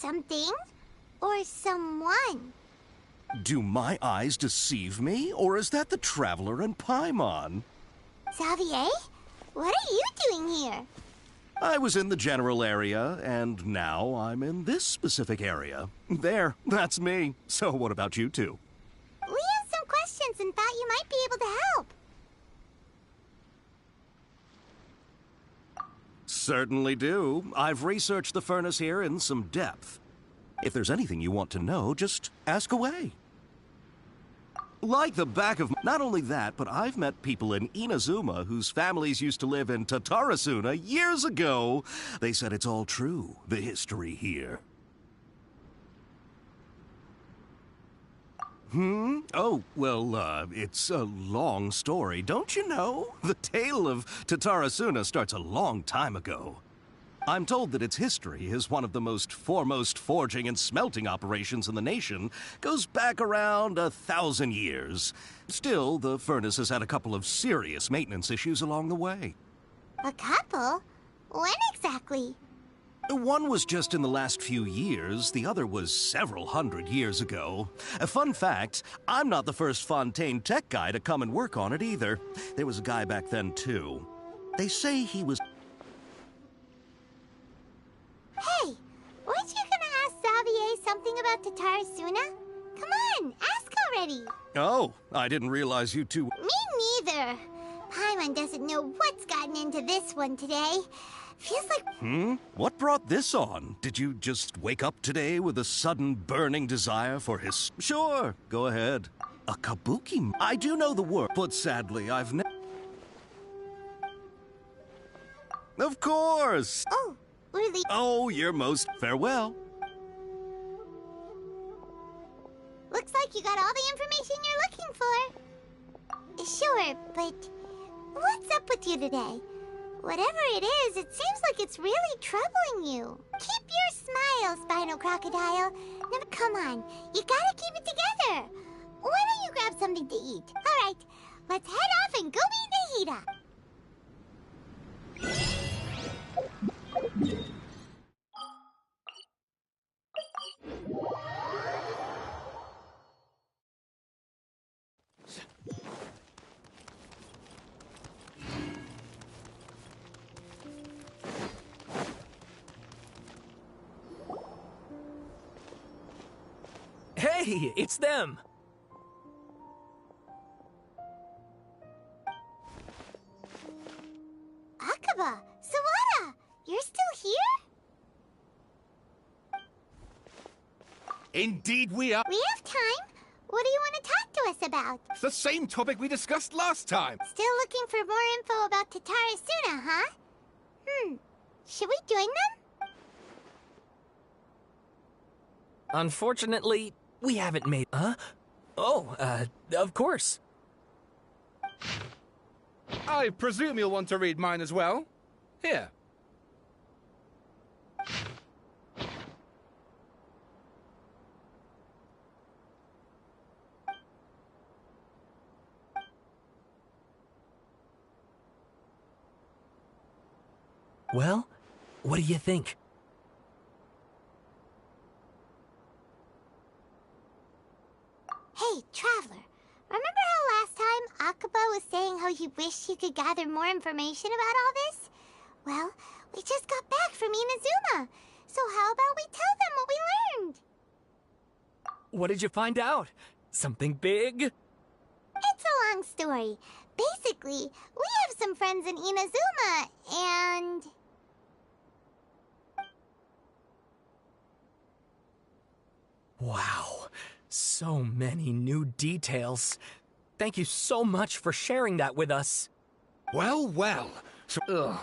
something. Or someone. Do my eyes deceive me, or is that the Traveler and Paimon? Xavier? What are you doing here? I was in the general area, and now I'm in this specific area. There, that's me. So what about you two? We have some questions and thought you might be able to help. Certainly do. I've researched the furnace here in some depth. If there's anything you want to know, just ask away. Like the back of... Not only that, but I've met people in Inazuma whose families used to live in Tatarasuna years ago. They said it's all true, the history here. Oh, well, it's a long story, don't you know? The tale of Tatarasuna starts a long time ago. I'm told that its history is one of the most foremost forging and smelting operations in the nation, goes back around 1,000 years. Still, the furnace has had a couple of serious maintenance issues along the way. A couple? When exactly? One was just in the last few years, the other was several hundred years ago. A fun fact, I'm not the first Fontaine tech guy to come and work on it either. There was a guy back then, too. They say he was... Hey, weren't you gonna ask Xavier something about Tatarasuna? Come on, ask already. Oh, I didn't realize you two... Me neither. Paimon doesn't know what's gotten into this one today. Feels like... What brought this on? Did you just wake up today with a sudden burning desire for his... Sure, go ahead. A kabuki... I do know the word, but sadly I've never... Of course! Oh, really? Oh, you're most... Farewell. Looks like you got all the information you're looking for. Sure, but what's up with you today? Whatever it is, it seems like it's really troubling you. Keep your smile, Spinal Crocodile. Now, come on, you gotta keep it together. Why don't you grab something to eat? All right, let's head off and go meet Nahida. Hey, it's them! Akaba, Sawada, you're still here? Indeed we are. We have time. What do you want to talk to us about? It's the same topic we discussed last time. Still looking for more info about Tatarasuna, huh? Should we join them? Unfortunately, we haven't made... Huh? Oh, of course. I presume you'll want to read mine as well. Here. Well, what do you think? Hey, Traveler, remember how last time Akaba was saying how he wished he could gather more information about all this? Well, we just got back from Inazuma, so how about we tell them what we learned? What did you find out? Something big? It's a long story. Basically, we have some friends in Inazuma, and... Wow, so many new details. Thank you so much for sharing that with us. Well, well. So,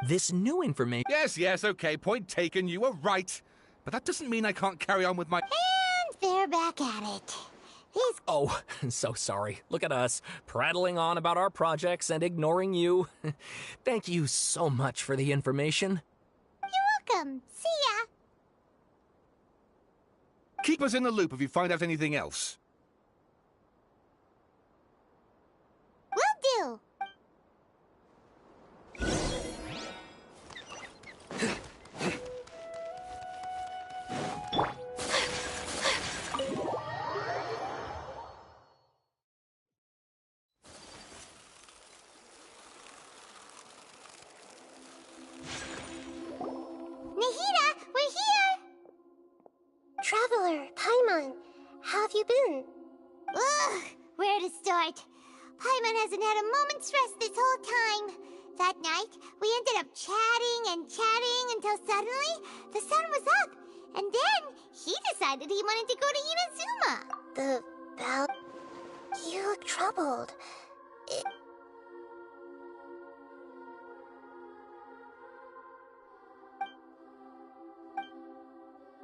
This new information... Yes, okay, point taken, you were right. But that doesn't mean I can't carry on with my... And they're back at it. These... Oh, so sorry. Look at us, prattling on about our projects and ignoring you. Thank you so much for the information. You're welcome. See ya. Keep us in the loop if you find out anything else. Will do. Traveler, Paimon, how have you been? Ugh, where to start? Paimon hasn't had a moment's rest this whole time. That night, we ended up chatting and chatting until suddenly the sun was up. And then he decided he wanted to go to Inazuma. The bell... You look troubled.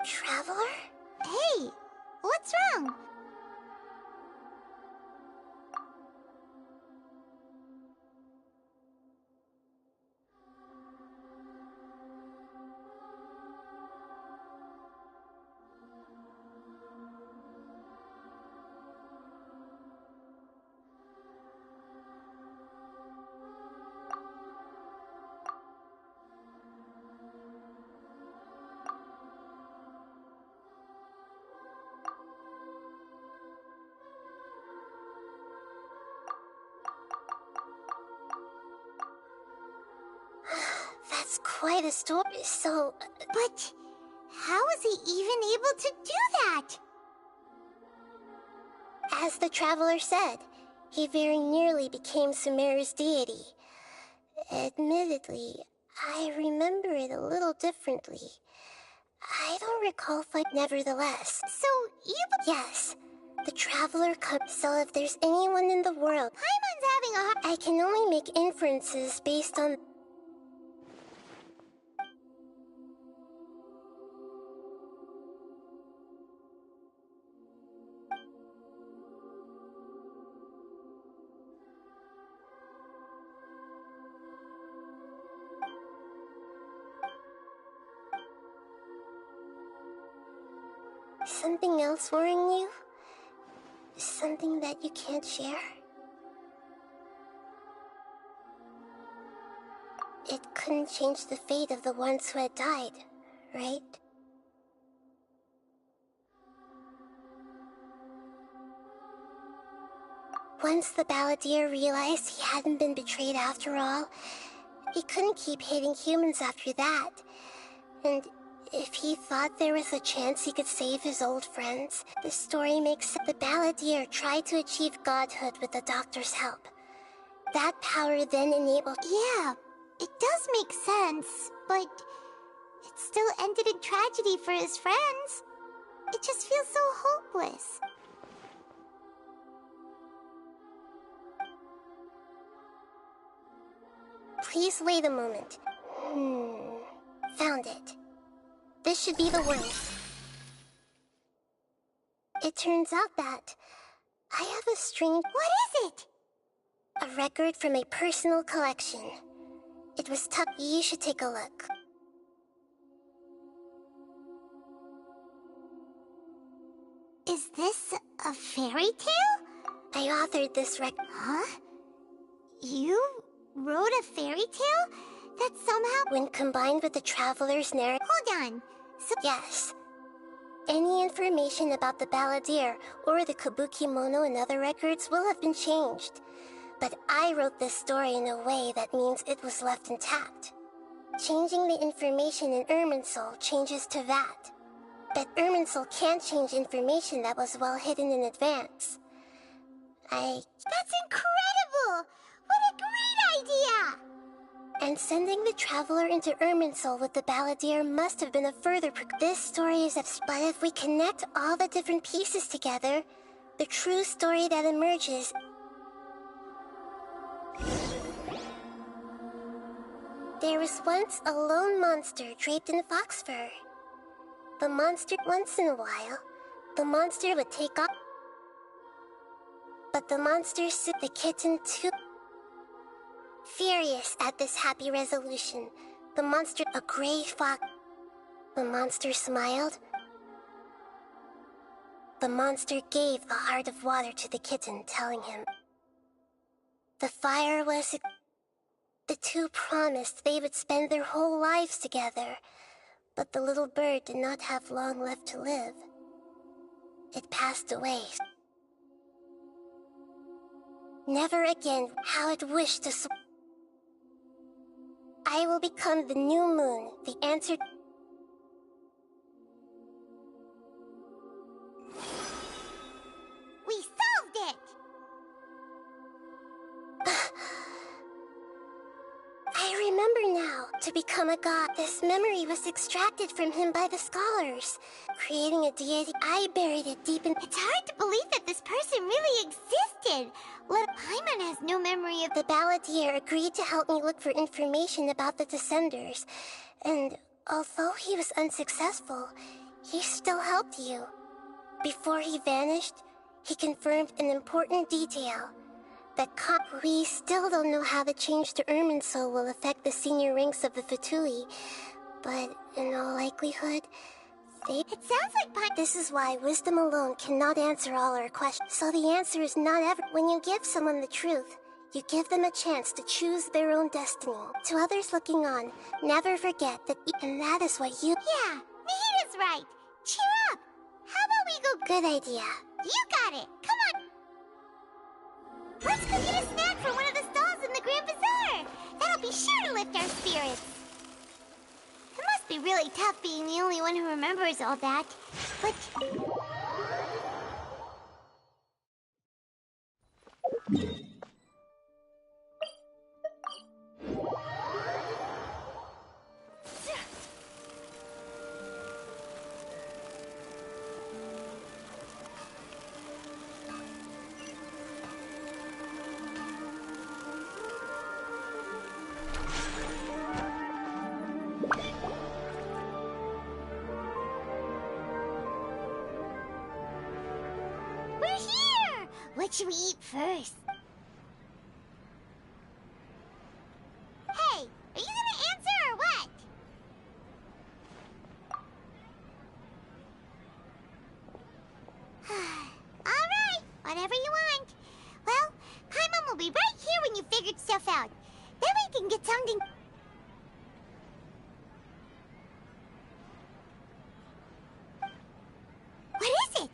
Traveler? Hey, what's wrong? That's quite a story, so... But how was he even able to do that? As the Traveler said, he very nearly became Sumeru's deity. Admittedly, I remember it a little differently. I don't recall fight nevertheless. So, you... Yes. The Traveler comes, so if there's anyone in the world... Paimon's having a hard... I can only make inferences based on... Something else worrying you? Something that you can't share? It couldn't change the fate of the ones who had died, right? Once the Balladeer realized he hadn't been betrayed after all, he couldn't keep hating humans after that. And if he thought there was a chance he could save his old friends, the story makes sense. The Balladeer tried to achieve godhood with the Doctor's help. That power then enabled... Yeah, it does make sense, but it still ended in tragedy for his friends. It just feels so hopeless. Please wait a moment. Found it. This should be the one. It turns out that I have a strange... What is it? A record from a personal collection. It was tucked... You should take a look. Is this a fairy tale? I authored this record. Huh? You wrote a fairy tale? That somehow... When combined with the Traveler's narrative... Hold on. So yes. Any information about the Balladeer or the Kabuki Mono and other records will have been changed. But I wrote this story in a way that means it was left intact. Changing the information in Irminsul changes to that. But Irminsul can't change information that was well hidden in advance. That's incredible! What a great idea! And sending the Traveler into Irminsul with the Balladeer must have been a further This story is but if we connect all the different pieces together, the true story that emerges... There was once a lone monster draped in fox fur. The monster... Once in a while, the monster would take off... But the monster sued the kitten too... Furious at this happy resolution, the monster... A gray fox... The monster smiled. The monster gave the heart of water to the kitten, telling him... The fire was... The two promised they would spend their whole lives together, but the little bird did not have long left to live. It passed away. Never again how it wished to... I will become the new moon, the answer... remember now. To become a god, this memory was extracted from him by the scholars, creating a deity. I buried it deep in... It's hard to believe that this person really existed. Paimon has no memory of... The balladeer agreed to help me look for information about the Descenders. And although he was unsuccessful, he still helped you. Before he vanished, he confirmed an important detail. We still don't know how the change to Irminsul will affect the senior ranks of the Fatui, but in all likelihood, It sounds like This is why wisdom alone cannot answer all our questions. So the answer is not ever. When you give someone the truth, you give them a chance to choose their own destiny. To others looking on, never forget that, and that is what you... Yeah, Nahita's right. Cheer up. How about we go... Good idea. You got it. Come on. Let's go get a snack from one of the stalls in the Grand Bazaar. That'll be sure to lift our spirits. It must be really tough being the only one who remembers all that. But... We're here! What should we eat first? Hey, are you gonna answer or what? Alright, whatever you want. Well, Paimon will be right here when you figured stuff out. Then we can get something... What is it?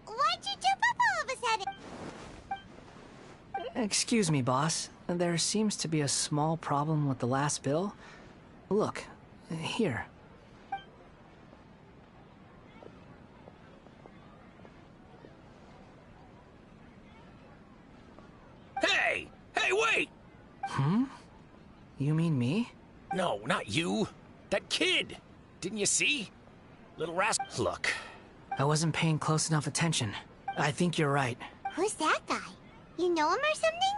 Why'd you jump up all of a sudden? Excuse me, boss. There seems to be a small problem with the last bill. Look, here. Hey! Hey, wait! You mean me? No, not you. That kid! Didn't you see? Little rascal. Look. I wasn't paying close enough attention. I think you're right. Who's that guy? You know him or something?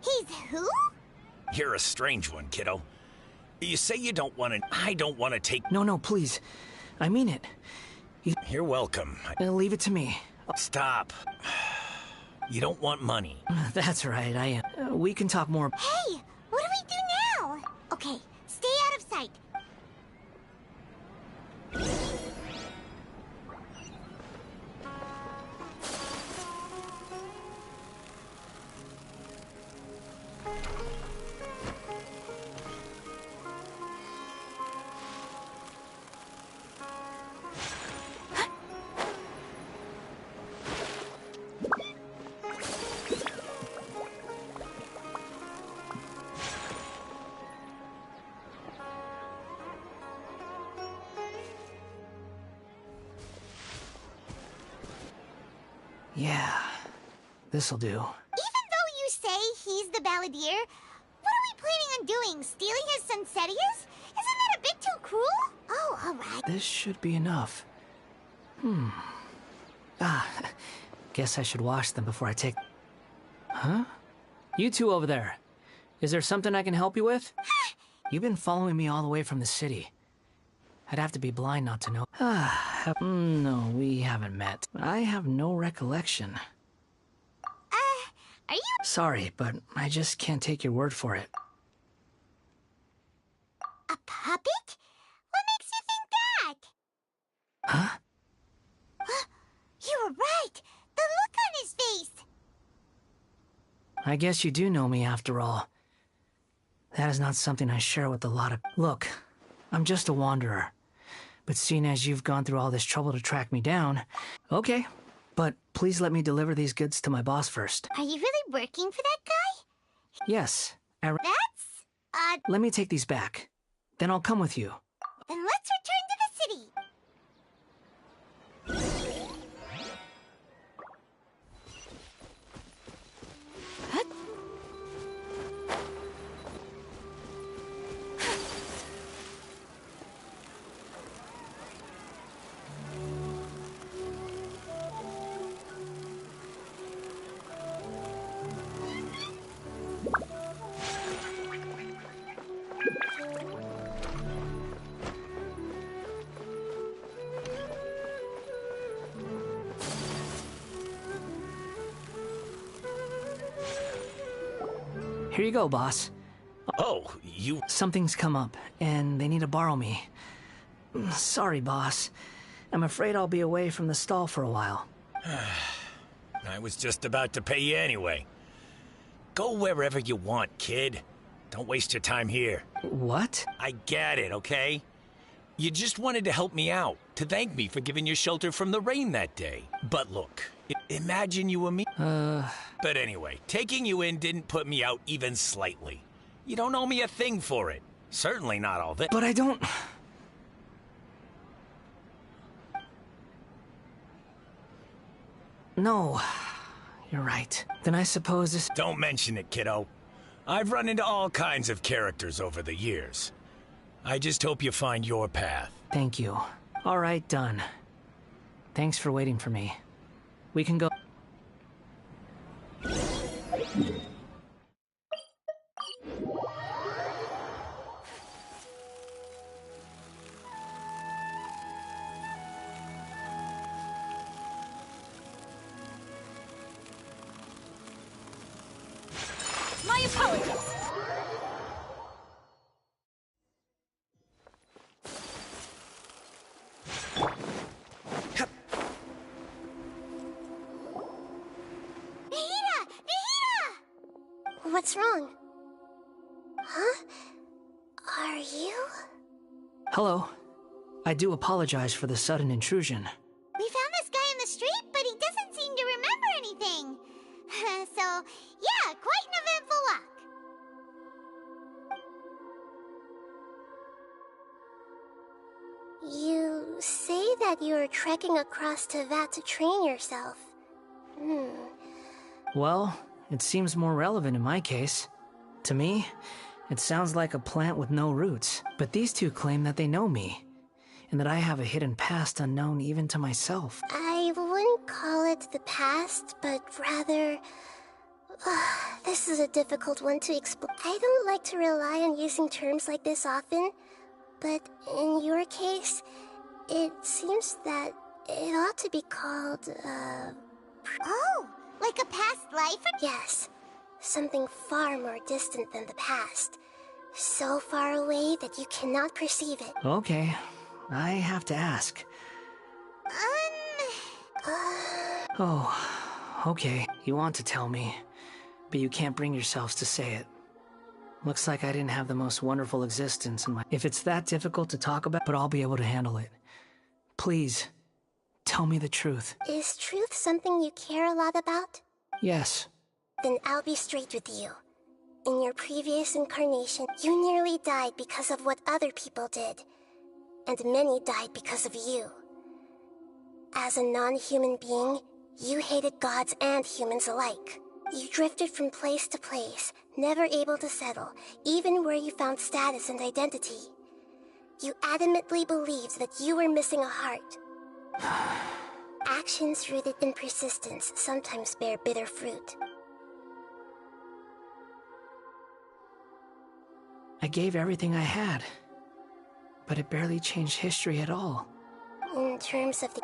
He's who? You're a strange one, kiddo. You say you don't want to... I don't want to take... No, please. I mean it. You're welcome. Leave it to me. Stop. You don't want money. That's right, we can talk more. Hey, what do we do now? Okay, stay out of sight. Yeah, this'll do. Even though you say he's the balladeer, what are we planning on doing? Stealing his Sunsetias? Isn't that a bit too cruel? Oh, alright. This should be enough. Guess I should wash them before I take... Huh? You two over there. Is there something I can help you with? You've been following me all the way from the city. I'd have to be blind not to know. No, we haven't met. I have no recollection. Are you... Sorry, but I just can't take your word for it. a puppet? What makes you think that? Huh? You were right! The look on his face! I guess you do know me after all. That is not something I share with a lot of... Look, I'm just a wanderer. But seeing as you've gone through all this trouble to track me down... Okay, but please let me deliver these goods to my boss first. Are you really working for that guy? Yes. That's... Let me take these back. Then I'll come with you. Then let's return to the city. Here you go, boss. Oh, you... Something's come up, and they need to borrow me. Sorry, boss. I'm afraid I'll be away from the stall for a while. I was just about to pay you anyway. Go wherever you want, kid. Don't waste your time here. What? I get it, okay? You just wanted to help me out, to thank me for giving you shelter from the rain that day. But look, imagine you and me... But anyway, taking you in didn't put me out even slightly. You don't owe me a thing for it. Certainly not all this. But I don't... No, you're right. Then I suppose this... Don't mention it, kiddo. I've run into all kinds of characters over the years. I just hope you find your path. Thank you. All right, done. Thanks for waiting for me. We can go... My apologies. What's wrong? Huh? Are you? Hello. I do apologize for the sudden intrusion. We found this guy in the street, but he doesn't seem to remember anything. So, yeah, quite an eventful walk. You say that you're trekking across Teyvat to train yourself. Well, it seems more relevant in my case. To me, it sounds like a plant with no roots. But these two claim that they know me, and that I have a hidden past unknown even to myself. I wouldn't call it the past, but rather... this is a difficult one to explain. I don't like to rely on using terms like this often, but in your case, it seems that it ought to be called, Oh, like a past life? Yes. Something far more distant than the past. So far away that you cannot perceive it. Okay, I have to ask. Oh, okay. You want to tell me, but you can't bring yourselves to say it. Looks like I didn't have the most wonderful existence in my... If it's that difficult to talk about, but I'll be able to handle it. Please, tell me the truth. Is truth something you care a lot about? Yes. Then I'll be straight with you. In your previous incarnation, you nearly died because of what other people did. And many died because of you. As a non-human being, you hated gods and humans alike. You drifted from place to place, never able to settle, even where you found status and identity. You adamantly believed that you were missing a heart. Actions rooted in persistence sometimes bear bitter fruit. I gave everything I had, but it barely changed history at all. In terms of the...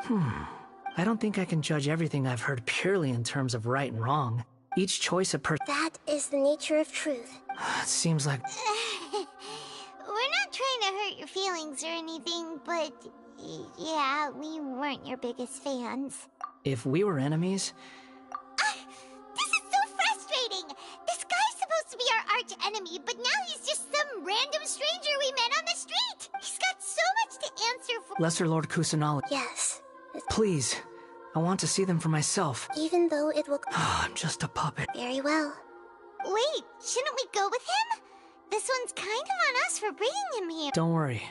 I don't think I can judge everything I've heard purely in terms of right and wrong. Each choice a That is the nature of truth. It seems like... We're not trying to hurt your feelings or anything, but... yeah, we weren't your biggest fans. If we were enemies... This is so frustrating! This guy's supposed to be our arch-enemy, but now he's just some random stranger we met on the street! He's got so much to answer for... Lesser Lord Kusanali. Yes. Please, I want to see them for myself. Even though it will... I'm just a puppet. Very well. Wait, shouldn't we go with him? This one's kind of on us for bringing him here. Don't worry.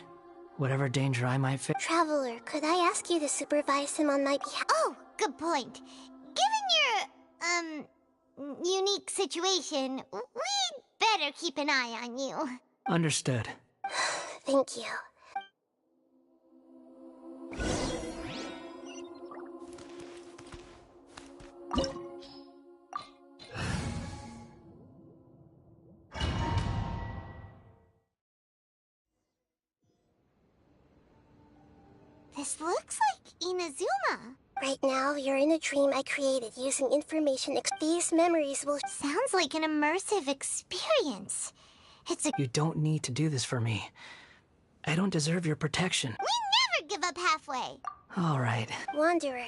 Whatever danger I might face... Traveler, could I ask you to supervise him on my behalf? Oh, good point. Given your, unique situation, we'd better keep an eye on you. Understood. Thank you. This looks like Inazuma. Right now, you're in a dream I created using information. These memories will... Sounds like an immersive experience. It's a... You don't need to do this for me. I don't deserve your protection. We never give up halfway. All right. Wanderer,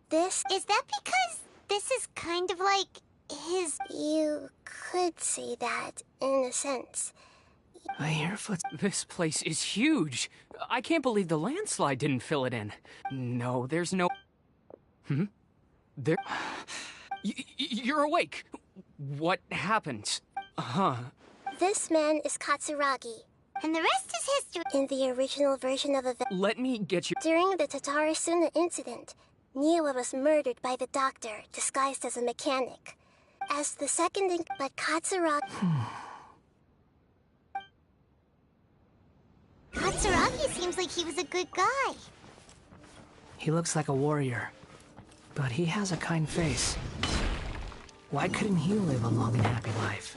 this... Is that because this is kind of like his... You could say that, in a sense. I hear foot... This place is huge. I can't believe the landslide didn't fill it in. No, there's no... There... You're awake. What happened? Huh. This man is Katsuragi. And the rest is history. In the original version of events... Let me get you... During the Tatarasuna incident, Niwa was murdered by the doctor, disguised as a mechanic. As the second but Katsuragi... Katsuragi seems like he was a good guy. He looks like a warrior, but he has a kind face. Why couldn't he live a long and happy life?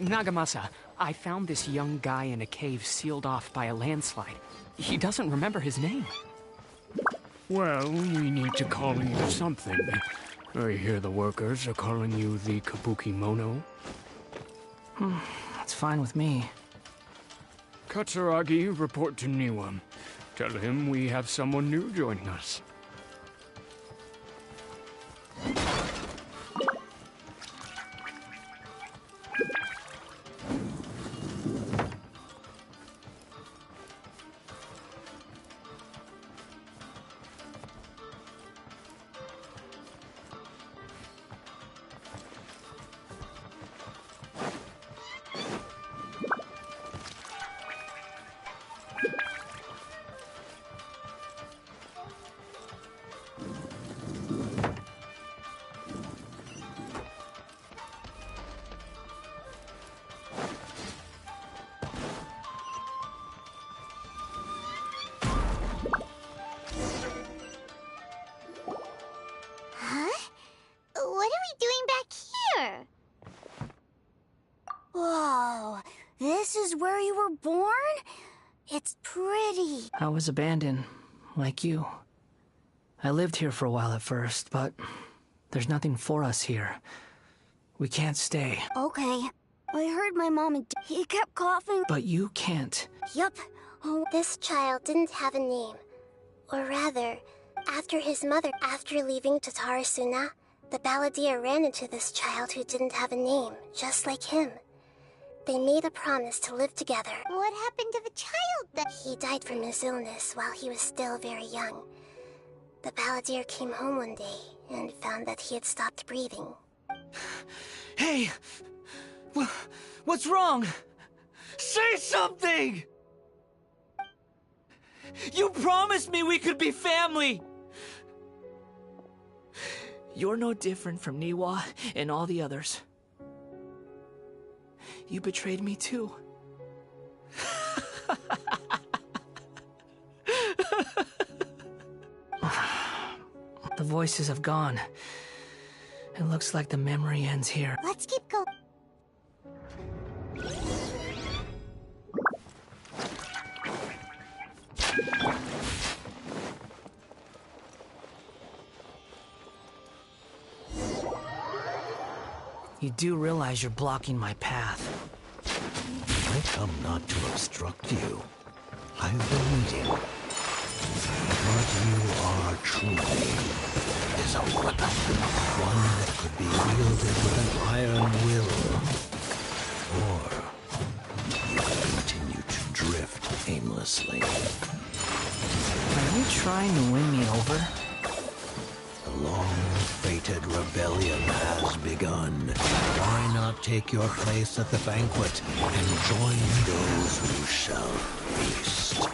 Nagamasa, I found this young guy in a cave sealed off by a landslide. He doesn't remember his name. Well, we need to call you something. I hear the workers are calling you the Kabuki Mono. That's fine with me. Katsuragi, report to Niwa. Tell him we have someone new joining us. What are we doing back here? Whoa, this is where you were born? It's pretty. I was abandoned, like you. I lived here for a while at first, but there's nothing for us here. We can't stay. Okay. I heard my mom and he kept coughing. But you can't. Yup. Oh, this child didn't have a name. Or rather, after his mother, after leaving Tatarasuna, the balladeer ran into this child who didn't have a name, just like him. They made a promise to live together. What happened to the child then? He died from his illness while he was still very young. The balladeer came home one day and found that he had stopped breathing. Hey! What's wrong? Say something! You promised me we could be family! You're no different from Niwa and all the others. You betrayed me too. The voices have gone. It looks like the memory ends here. Let's keep going. You do realize you're blocking my path. I come not to obstruct you. I've been waiting. What you are truly is a weapon. One that could be wielded with an iron will. Or you could continue to drift aimlessly. Are you trying to win me over? The long-fated rebellion has begun. Why not take your place at the banquet and join those who shall feast?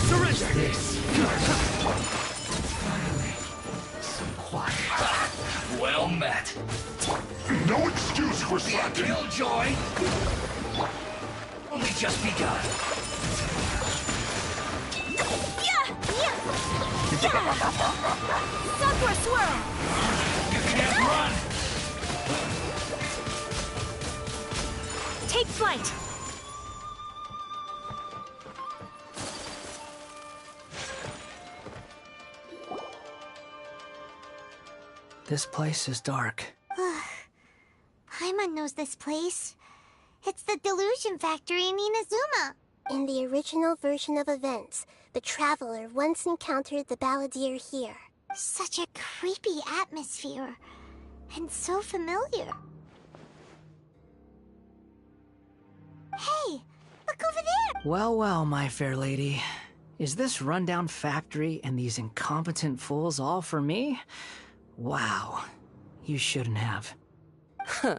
Surrender this! Some quiet. Well met. No excuse for slacking! Killjoy! Only just begun. Yeah! You're Sucker swirl! You can't run! Take flight! This place is dark. Paimon knows this place. It's the Delusion Factory in Inazuma. In the original version of events, the Traveler once encountered the Balladeer here. Such a creepy atmosphere. And so familiar. Hey, look over there! Well, well, my fair lady. Is this rundown factory and these incompetent fools all for me? Wow. You shouldn't have. Huh.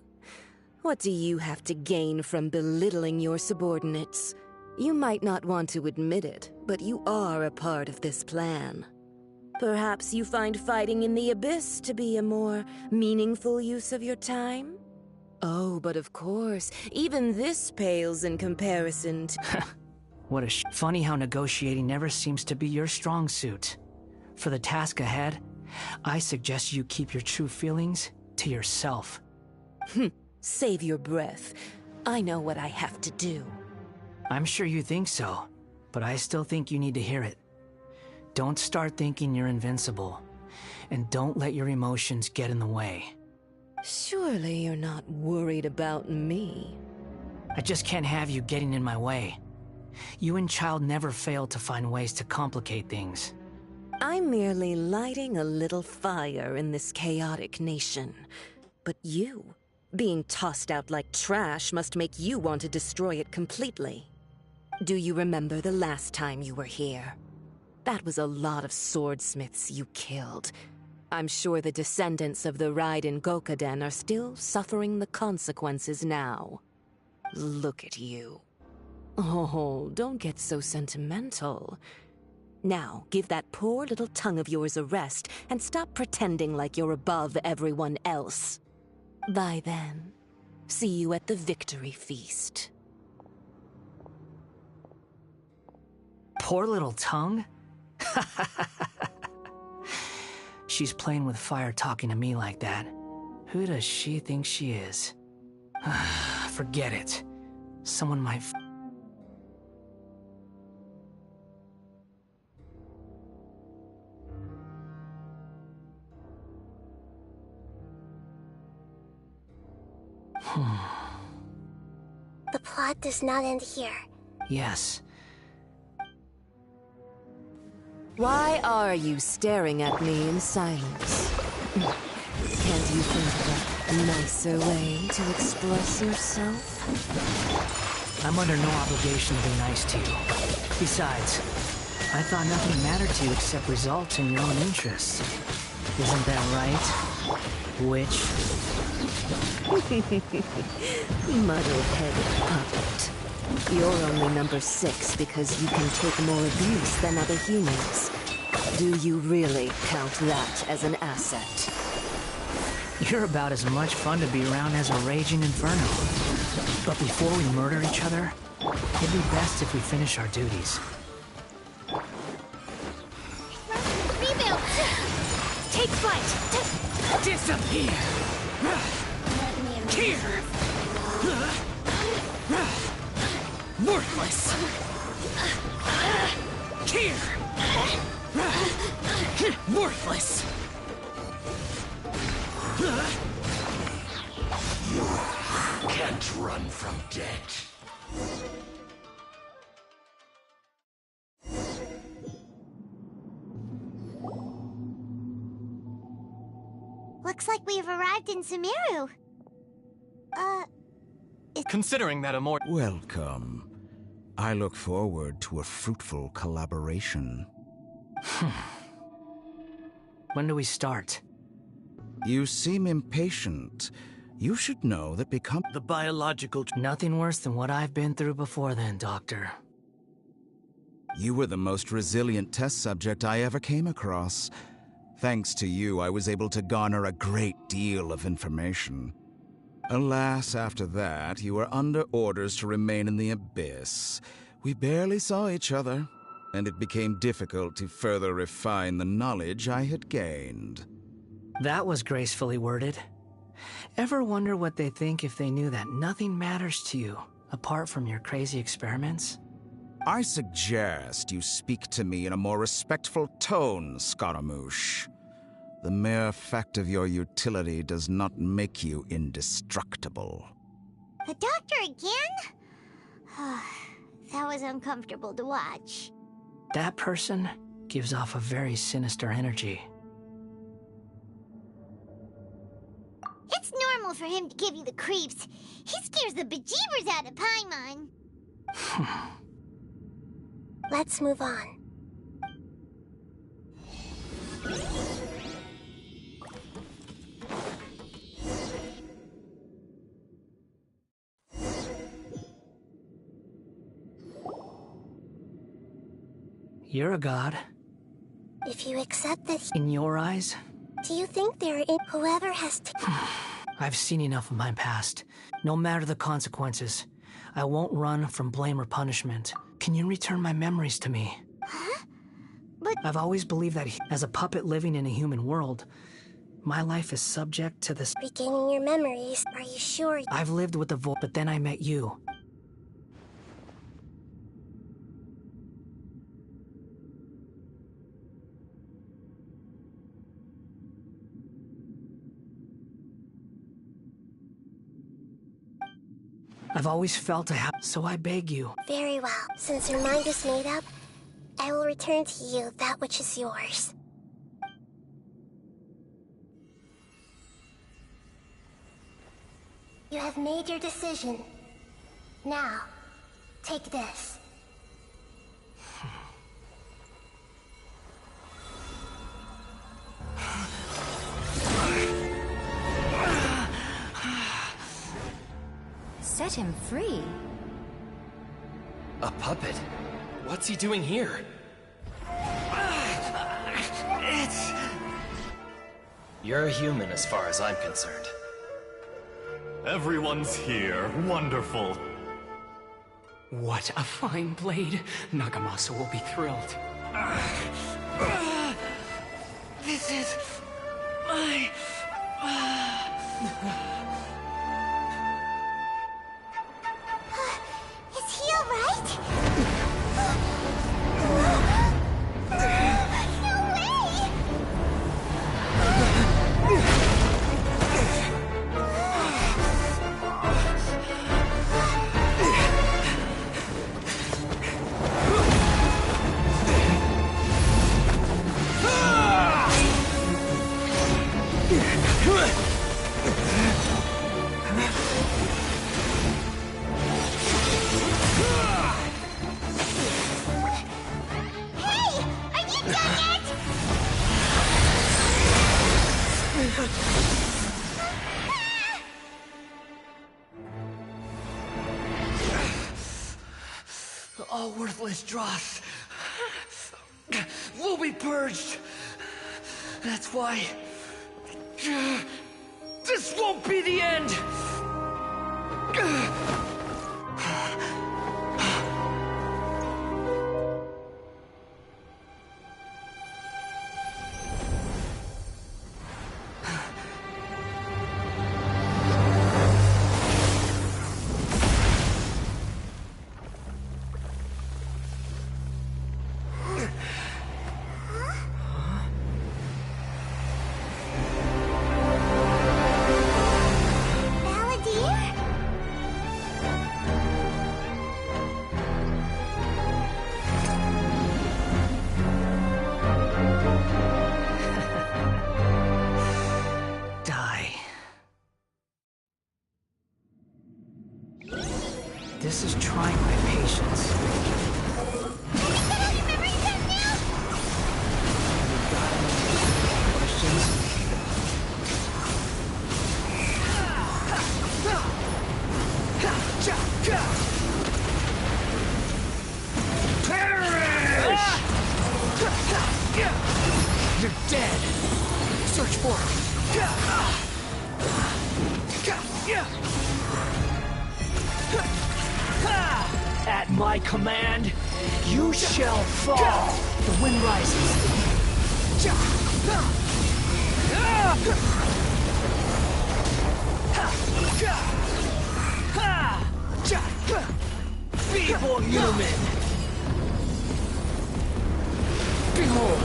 What do you have to gain from belittling your subordinates? You might not want to admit it, but you are a part of this plan. Perhaps you find fighting in the Abyss to be a more meaningful use of your time? Oh, but of course, even this pales in comparison to... What a Funny how negotiating never seems to be your strong suit. For the task ahead, I suggest you keep your true feelings to yourself. Save your breath. I know what I have to do. I'm sure you think so, but I still think you need to hear it. Don't start thinking you're invincible, and don't let your emotions get in the way. Surely you're not worried about me. I just can't have you getting in my way. You and Child never fail to find ways to complicate things. I'm merely lighting a little fire in this chaotic nation. But you, being tossed out like trash, must make you want to destroy it completely. Do you remember the last time you were here? That was a lot of swordsmiths you killed. I'm sure the descendants of the Raiden Gokaden are still suffering the consequences now. Look at you. Oh, don't get so sentimental. Now, give that poor little tongue of yours a rest and stop pretending like you're above everyone else. Bye then. See you at the victory feast. Poor little tongue? She's playing with fire talking to me like that. Who does she think she is? Forget it. Someone might... The plot does not end here. Yes. Why are you staring at me in silence? Can't you think of a nicer way to express yourself? I'm under no obligation to be nice to you. Besides, I thought nothing mattered to you except results and your own interests. Isn't that right? Witch? Muddle-headed puppet. You're only number 6 because you can take more abuse than other humans. Do you really count that as an asset? You're about as much fun to be around as a raging inferno. But before we murder each other, it'd be best if we finish our duties. Rebuild! Take flight! Disappear! Here! Worthless! Here! Worthless! You can't run from death. Looks like we've arrived in Sumeru. Considering that a more... Welcome. I look forward to a fruitful collaboration. When do we start? You seem impatient. You should know that the biological... Nothing worse than what I've been through before then, Doctor. You were the most resilient test subject I ever came across. Thanks to you, I was able to garner a great deal of information. Alas, after that, you were under orders to remain in the Abyss. We barely saw each other. and it became difficult to further refine the knowledge I had gained. That was gracefully worded. Ever wonder what they think if they knew that nothing matters to you, apart from your crazy experiments? I suggest you speak to me in a more respectful tone, Scaramouche. The mere fact of your utility does not make you indestructible. The doctor again? That was uncomfortable to watch. That person gives off a very sinister energy. It's normal for him to give you the creeps. He scares the bejeebers out of Paimon. Let's move on. You're a god. If you accept that In your eyes? do you think there are whoever has I've seen enough of my past. No matter the consequences, I won't run from blame or punishment. Can you return my memories to me? Huh? But I've always believed that as a puppet living in a human world, my life is subject to this. regaining your memories, are you sure? I've lived with the voice, but then I met you. I've always felt I have, so I beg you. Very well. Since your mind is made up, I will return to you that which is yours. You have made your decision. Now, take this. Set him free. A puppet? What's he doing here? You're a human as far as I'm concerned. Everyone's here. Wonderful. What a fine blade. Nagamasa will be thrilled. This is my... is he alright? No way! Hey! Are you done yet? All worthless dross will be purged. That's why this won't be the end. Balladeer? Die. This is trying my patience. Questions? You're dead. Search for him. At my command, you shall fall. The wind rises. Feeble human! Behold!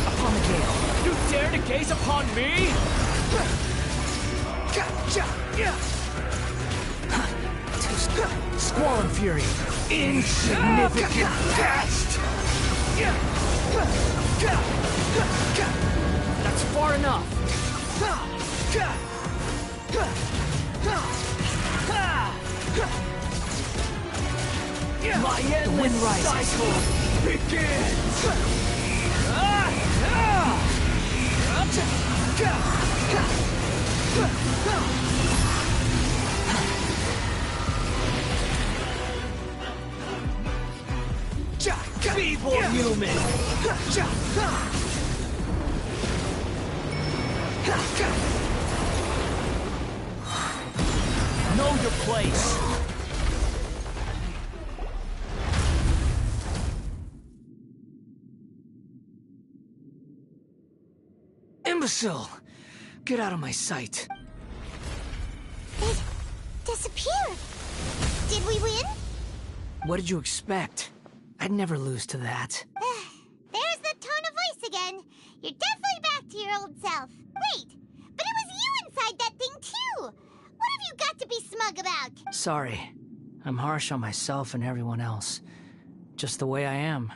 Upon the gale. You dare to gaze upon me? Squall and fury. Insignificant pest! That's far enough. My endless cycle begins! Feeble human! Know your place! Imbecile! Get out of my sight. It disappeared. Did we win? What did you expect? I'd never lose to that. There's the tone of voice again. You're definitely back to your old self. Wait, but it was you inside that thing too. What have you got to be smug about? Sorry. I'm harsh on myself and everyone else. Just the way I am.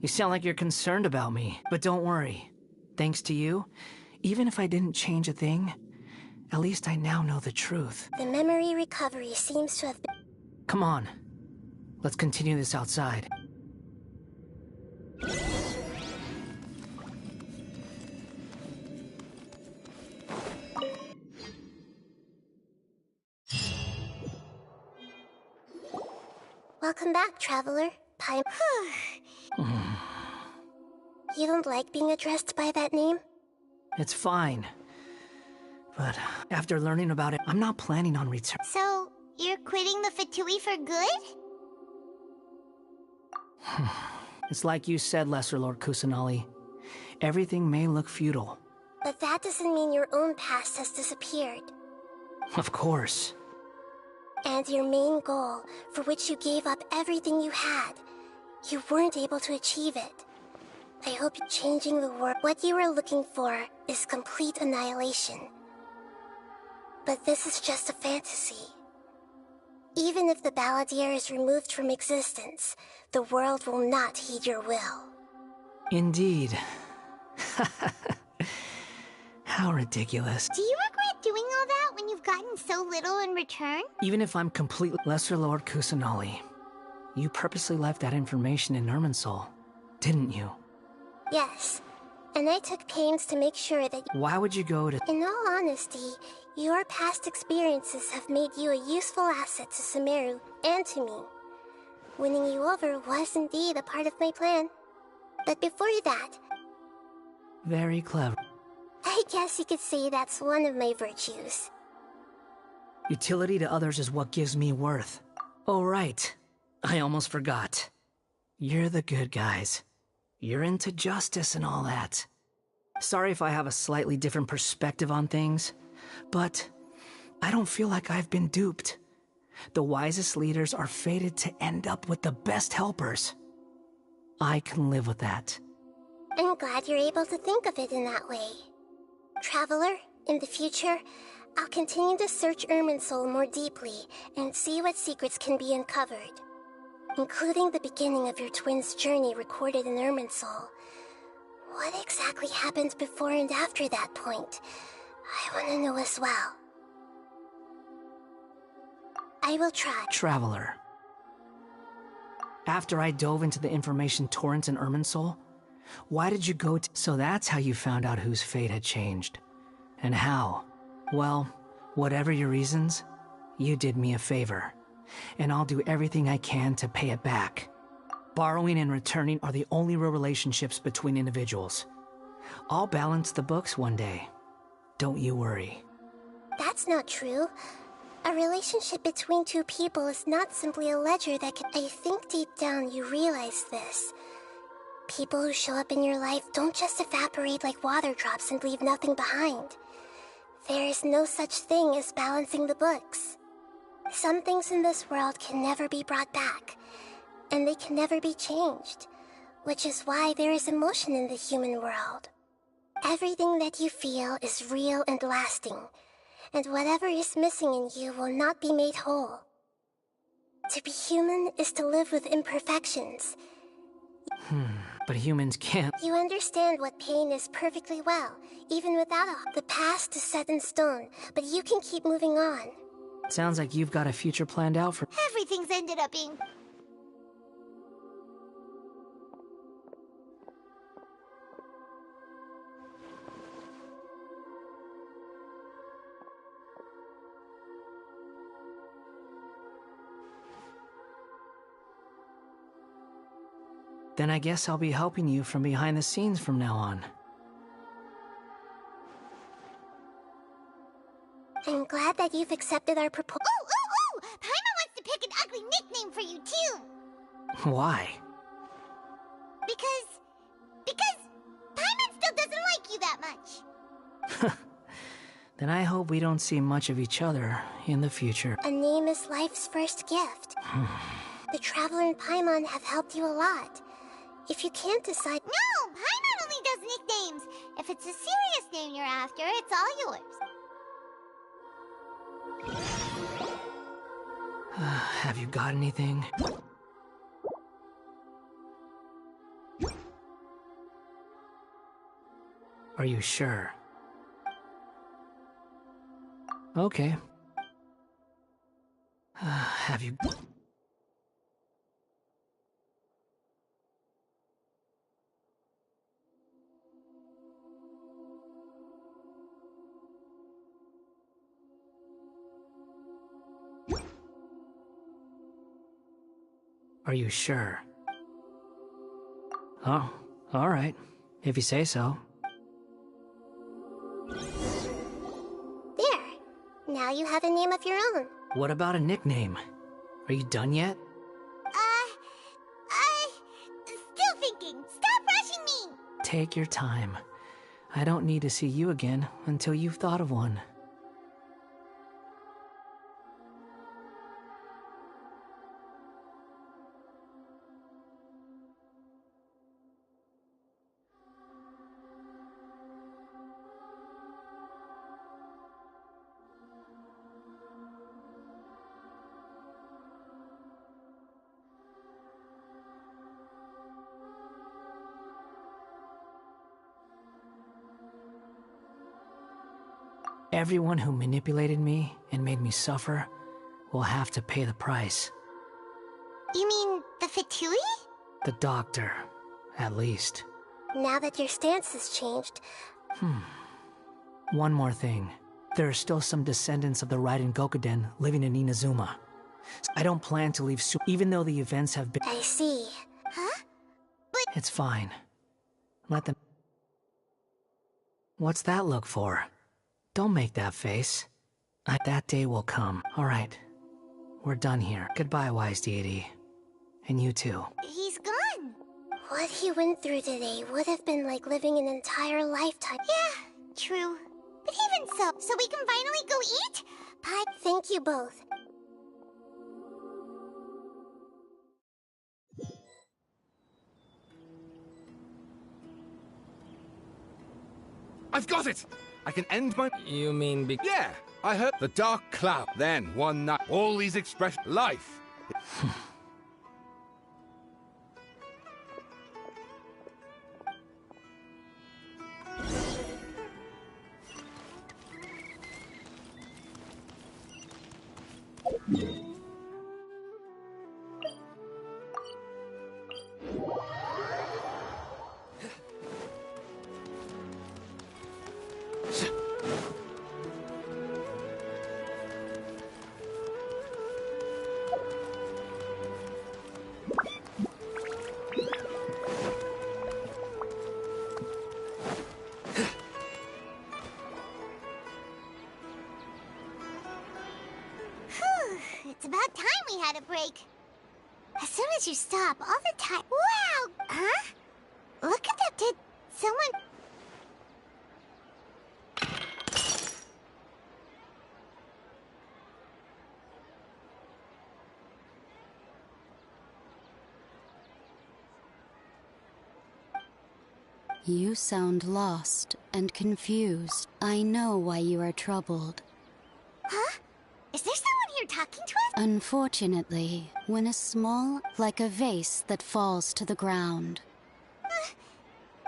You sound like you're concerned about me, but don't worry. Thanks to you, even if I didn't change a thing, at least I now know the truth. The memory recovery seems to have been... Come on. Let's continue this outside. Welcome back, Traveler. You don't like being addressed by that name? It's fine. But after learning about it, I'm not planning on return. So, you're quitting the Fatui for good? It's like you said, Lesser Lord Kusanali. Everything may look futile. But that doesn't mean your own past has disappeared. Of course. And your main goal, for which you gave up everything you had, you weren't able to achieve it. I hope you're changing the world. What you were looking for is complete annihilation. But this is just a fantasy. Even if the Balladeer is removed from existence, the world will not heed your will. Indeed. How ridiculous. Do you regret doing all that when you've gotten so little in return? Even if I'm completely Lesser Lord Kusanali, you purposely left that information in Irminsul, didn't you? Yes, and I took pains to make sure that... Why would you go to... In all honesty, your past experiences have made you a useful asset to Sumeru and to me. Winning you over was indeed a part of my plan. But before that... Very clever. I guess you could say that's one of my virtues. Utility to others is what gives me worth. Oh, right. I almost forgot. You're the good guys. You're into justice and all that. Sorry if I have a slightly different perspective on things, but I don't feel like I've been duped. The wisest leaders are fated to end up with the best helpers. I can live with that. I'm glad you're able to think of it in that way. Traveler, in the future, I'll continue to search Irminsul more deeply and see what secrets can be uncovered, including the beginning of your twins' journey recorded in Irminsul. What exactly happened before and after that point? I want to know as well. I will try. Traveler. After I dove into the information torrents in Irminsul, why did you go to... So that's how you found out whose fate had changed. And how? Well, whatever your reasons, you did me a favor. And I'll do everything I can to pay it back. Borrowing and returning are the only real relationships between individuals. I'll balance the books one day. Don't you worry. That's not true. A relationship between two people is not simply a ledger that can... I think deep down you realize this. People who show up in your life don't just evaporate like water drops and leave nothing behind. There is no such thing as balancing the books. Some things in this world can never be brought back, and they can never be changed, which is why there is emotion in the human world. Everything that you feel is real and lasting, and whatever is missing in you will not be made whole. To be human is to live with imperfections. But humans can't. You understand what pain is perfectly well, even without the past is set in stone, but you can keep moving on. Sounds like you've got a future planned out for... Everything's ended up being... Then I guess I'll be helping you from behind the scenes from now on. I'm glad that you've accepted our proposal. Ooh! Paimon wants to pick an ugly nickname for you, too! Why? Because Paimon still doesn't like you that much. Then I hope we don't see much of each other in the future. A name is life's first gift. The Traveler and Paimon have helped you a lot. If you can't decide... No! Paimon only does nicknames! If it's a serious name you're after, it's all yours. Have you got anything? Are you sure? Okay. Have you... Are you sure? Oh, all right. If you say so. There. Now you have a name of your own. What about a nickname? Are you done yet? Still thinking. Stop rushing me! Take your time. I don't need to see you again until you've thought of one. Everyone who manipulated me and made me suffer will have to pay the price. You mean the Fatui? The doctor, at least. Now that your stance has changed... One more thing. There are still some descendants of the Raiden Gokuden living in Inazuma. I don't plan to leave soon, even though the events have been... I see. Huh? But... It's fine. Let them... What's that look for? Don't make that face. That day will come. Alright. We're done here. Goodbye, wise deity. And you too. He's gone. What he went through today would have been like living an entire lifetime. Yeah, true. But even so we can finally go eat? Thank you both. I've got it! I can end my... You mean Yeah! I heard the dark cloud. Then, one night, all these expressions... Life! about time we had a break. As soon as you stop, all the time. Wow! Huh? Look at that. Did someone. You sound lost and confused. I know why you are troubled. Huh? Is there someone here talking to us? Unfortunately, when a small, like a vase that falls to the ground.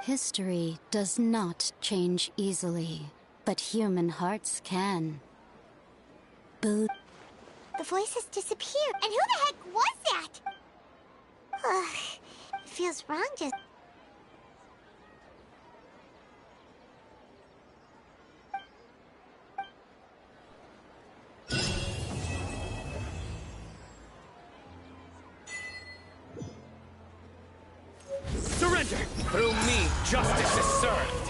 History does not change easily, but human hearts can. The voice has disappeared. And who the heck was that? Ugh, it feels wrong just... Surrender! Through me, justice is served!